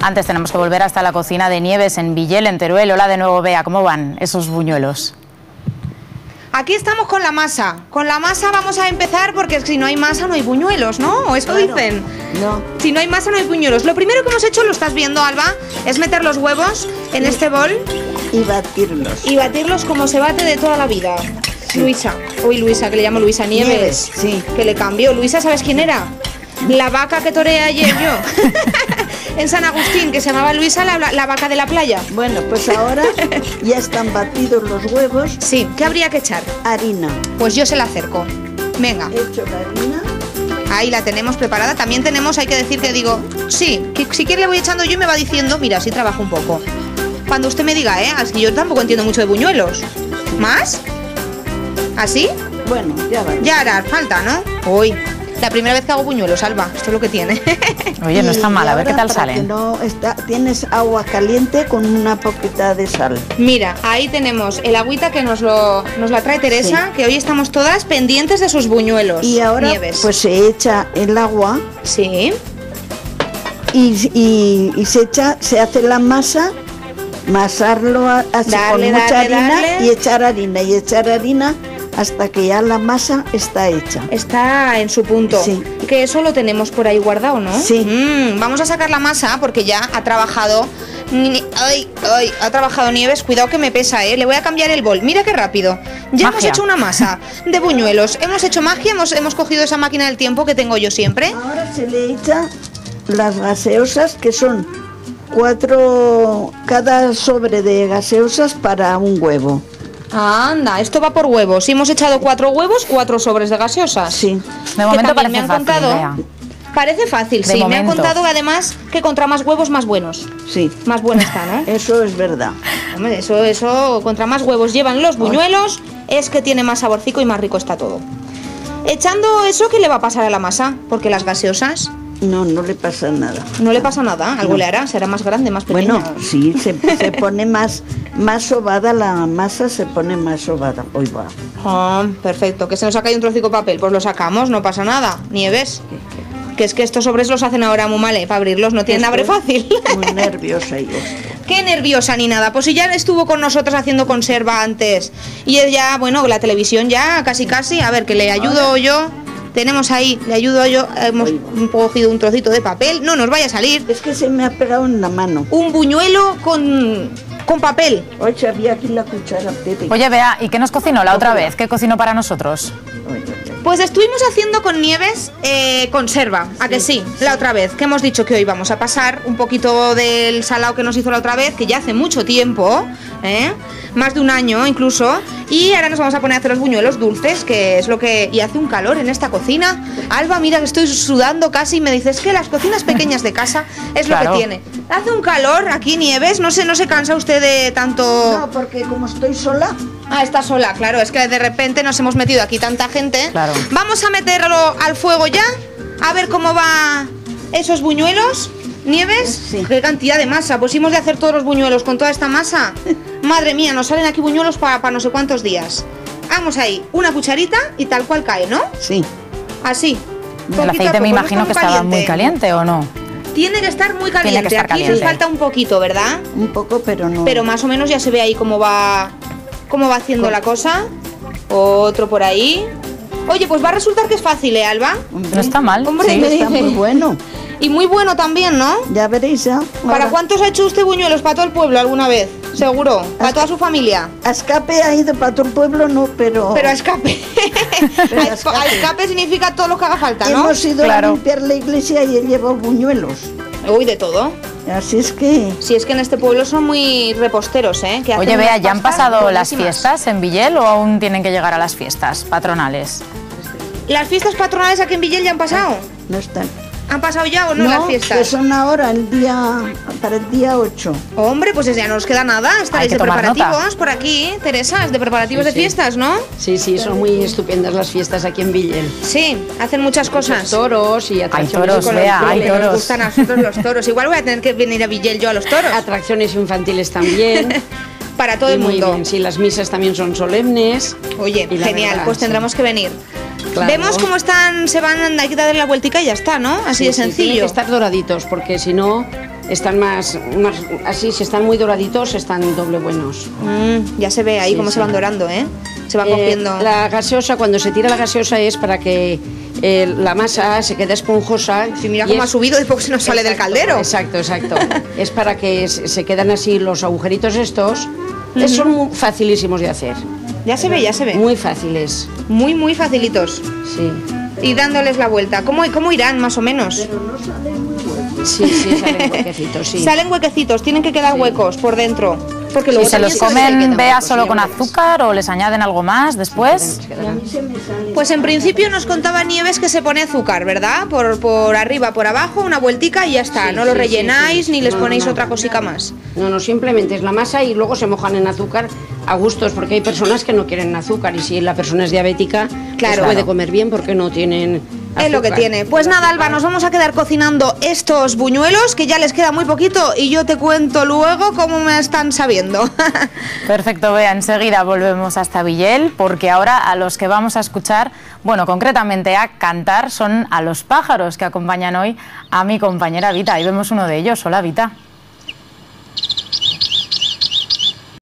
Antes tenemos que volver hasta la cocina de Nieves en Villel, en Teruel. Hola de nuevo, Bea, ¿cómo van esos buñuelos? Aquí estamos con la masa. Con la masa vamos a empezar porque si no hay masa no hay buñuelos, ¿no? ¿O eso dicen? No. Si no hay masa no hay buñuelos. Lo primero que hemos hecho, lo estás viendo, Alba, es meter los huevos en este bol. Y batirlos. Y batirlos como se bate de toda la vida. Sí. Luisa. Uy, Luisa, que le llamo Luisa Nieves. Sí. Que le cambió. Luisa, ¿sabes quién era? La vaca que toreé ayer yo. En San Agustín, que se llamaba Luisa, la vaca de la playa. Bueno, pues ahora ya están batidos los huevos. Sí, ¿qué habría que echar? Harina. Pues yo se la acerco. Venga. He hecho la harina. Ahí la tenemos preparada. También tenemos, hay que decir que digo, sí, que si quiere le voy echando yo y me va diciendo, mira, así trabajo un poco. Cuando usted me diga, así yo tampoco entiendo mucho de buñuelos. ¿Más? ¿Así? Bueno, ya va. Ya hará falta, ¿no? Uy. La primera vez que hago buñuelos, Alba, esto es lo que tiene. Oye, no está mal, a ver qué tal salen. No está, tienes agua caliente con una poquita de sal. Mira, ahí tenemos el agüita que nos la trae Teresa, que hoy estamos todas pendientes de sus buñuelos. Y ahora Nieves. pues se echa el agua. Sí. Y se hace la masa, masarlo así Darle, con mucha darle, harina darle. y echar harina hasta que ya la masa está hecha. Está en su punto. Sí. Que eso lo tenemos por ahí guardado, ¿no? Sí. Vamos a sacar la masa porque ya ha trabajado. Ha trabajado Nieves. Cuidado que me pesa, Le voy a cambiar el bol. Mira qué rápido. Ya hemos hecho una masa de buñuelos. Hemos hecho magia, hemos cogido esa máquina del tiempo que tengo yo siempre. Ahora se le echa las gaseosas, que son 4 cada sobre de gaseosas para un huevo. Anda, esto va por huevos. Si hemos echado 4 huevos, 4 sobres de gaseosas. Sí. De momento que también parece me han fácil, contado. Bea. Parece fácil, De sí. Me momento. han contado además que contra más huevos, más buenos. Sí. Más buena está, ¿no? Eso es verdad. Hombre, eso, contra más huevos llevan los buñuelos, es que tiene más saborcico y más rico está todo. Echando eso, ¿qué le va a pasar a la masa? Porque las gaseosas No le pasa nada. no le pasa nada. Algo le hará, será más grande, más pequeña. Bueno, sí, se pone más sobada, la masa se pone más sobada. Hoy va. Ah, perfecto. Que se nos ha caído un trocico de papel, pues lo sacamos, no pasa nada. Nieves. Que es que estos sobres los hacen ahora muy mal, para abrirlos no tienen abre fácil. Muy nerviosa yo. Qué nerviosa ni nada. Pues si ya estuvo con nosotros haciendo conserva antes. Y ella, bueno, la televisión ya casi. A ver, que le ayudo yo. Tenemos ahí, le ayudo yo. Hemos cogido un trocito de papel. No nos vaya a salir. Es que se me ha pegado en la mano. Un buñuelo con papel. Oye, había aquí la cuchara, Pepe. Oye, Bea, ¿y qué nos cocinó la otra vez? ¿Qué cocinó para nosotros? Pues estuvimos haciendo con Nieves conserva, ¿a que sí? La otra vez, que hemos dicho que hoy vamos a pasar un poquito del salado que nos hizo la otra vez, que ya hace mucho tiempo, más de un año incluso, y ahora nos vamos a poner a hacer los buñuelos dulces, que es lo que... Y hace un calor en esta cocina. Alba, mira que estoy sudando casi, y me dices que las cocinas pequeñas de casa es lo que tiene. Hace un calor aquí, Nieves, no se cansa usted de tanto... No, porque como estoy sola... Ah, está sola, claro, es que de repente nos hemos metido aquí tanta gente. Claro. Vamos a meterlo al fuego ya, a ver cómo va esos buñuelos. ¿Nieves? Sí. Qué cantidad de masa, pues hemos de hacer todos los buñuelos con toda esta masa. Madre mía, nos salen aquí buñuelos para no sé cuántos días. Vamos ahí, una cucharita y tal cual cae, ¿no? Sí. Así. El aceite me imagino que estaba muy caliente, ¿o no? Tiene que estar muy Tiene que caliente. estar Aquí caliente. nos falta un poquito, ¿verdad? Un poco, pero no... Pero más o menos ya se ve ahí cómo va haciendo la cosa. Otro por ahí. Oye, pues va a resultar que es fácil, Alba? No está mal. Hombre, sí. me Está dice. muy bueno. Y muy bueno también, ¿no? Ya veréis, ¿ya? ¿Para Ahora, cuántos ha hecho usted buñuelos? ¿Para todo el pueblo alguna vez? Seguro. ¿Para toda su familia? A escape ha ido para todo el pueblo, no, pero... Pero a escape. Pero a A escape significa todo lo que haga falta, ¿no? Hemos ido Claro. a limpiar la iglesia y he llevado buñuelos. Uy, de todo. Así es que... Si es que en este pueblo son muy reposteros, ¿eh? Que hacen Oye, Bea, unas ¿ya han pastas pasado las buenísimas. fiestas en Villel o aún tienen que llegar a las fiestas patronales? ¿Las fiestas patronales aquí en Villel ya han pasado? No están. ¿Han pasado ya o no, las que fiestas? son ahora, para el día 8. Hombre, pues ya no nos queda nada. Estaréis que de tomar preparativos nota. por aquí, Teresa, de preparativos de fiestas, ¿no? Sí, son muy estupendas las fiestas aquí en Villel. Sí, hacen muchas cosas. Toros y atracciones. toros, Con Bea, los hay toros. toros. Nos gustan a nosotros los toros. Igual voy a tener que venir a Villel yo a los toros. Atracciones infantiles también. Para todo Y el muy mundo. bien, sí, las misas también son solemnes. Oye, Y la genial, verdad, pues sí. tendremos que venir. Claro. Vemos cómo están, se van, hay que darle la vueltica y ya está, ¿no? Así Sí, de sí, tienen sencillo. que estar doraditos, porque si no, están más así, si están muy doraditos, están doble buenos. Ya se ve ahí Sí, cómo sí. se van dorando, ¿eh? Se va cogiendo. La gaseosa, cuando se tira la gaseosa es para que la masa se quede esponjosa. Sí, mira y cómo ha es- subido y poco se nos sale del Exacto, caldero. Exacto, exacto. Es para que se quedan así los agujeritos estos. Son muy facilísimos de hacer. Ya se ve, ya se ve. Muy fáciles. Muy, muy facilitos. Sí. Y dándoles la vuelta. ¿Cómo irán, más o menos? Sí, salen huequecitos, sí. Salen huequecitos, tienen que quedar Sí. huecos por dentro. Porque ¿Y luego se los también comen, quedan Bea, huecos, solo sí, con huecos. azúcar o les añaden algo más después? Pues en principio nos contaba Nieves que se pone azúcar, ¿verdad? Por arriba, por abajo, una vueltica y ya está. Sí, No lo sí, rellenáis sí. ni les No, ponéis no. otra cosica más. No, simplemente es la masa y luego se mojan en azúcar a gustos, porque hay personas que no quieren azúcar y si la persona es diabética, Claro. pues puede comer bien porque no tienen azúcar. Es lo que tiene. Pues nada, Alba, nos vamos a quedar cocinando estos buñuelos, que ya les queda muy poquito, y yo te cuento luego cómo me están sabiendo. Perfecto, Bea, enseguida volvemos hasta Villel, porque ahora a los que vamos a escuchar, bueno, concretamente a cantar, son a los pájaros que acompañan hoy a mi compañera Vita. Y vemos uno de ellos. Hola, Vita.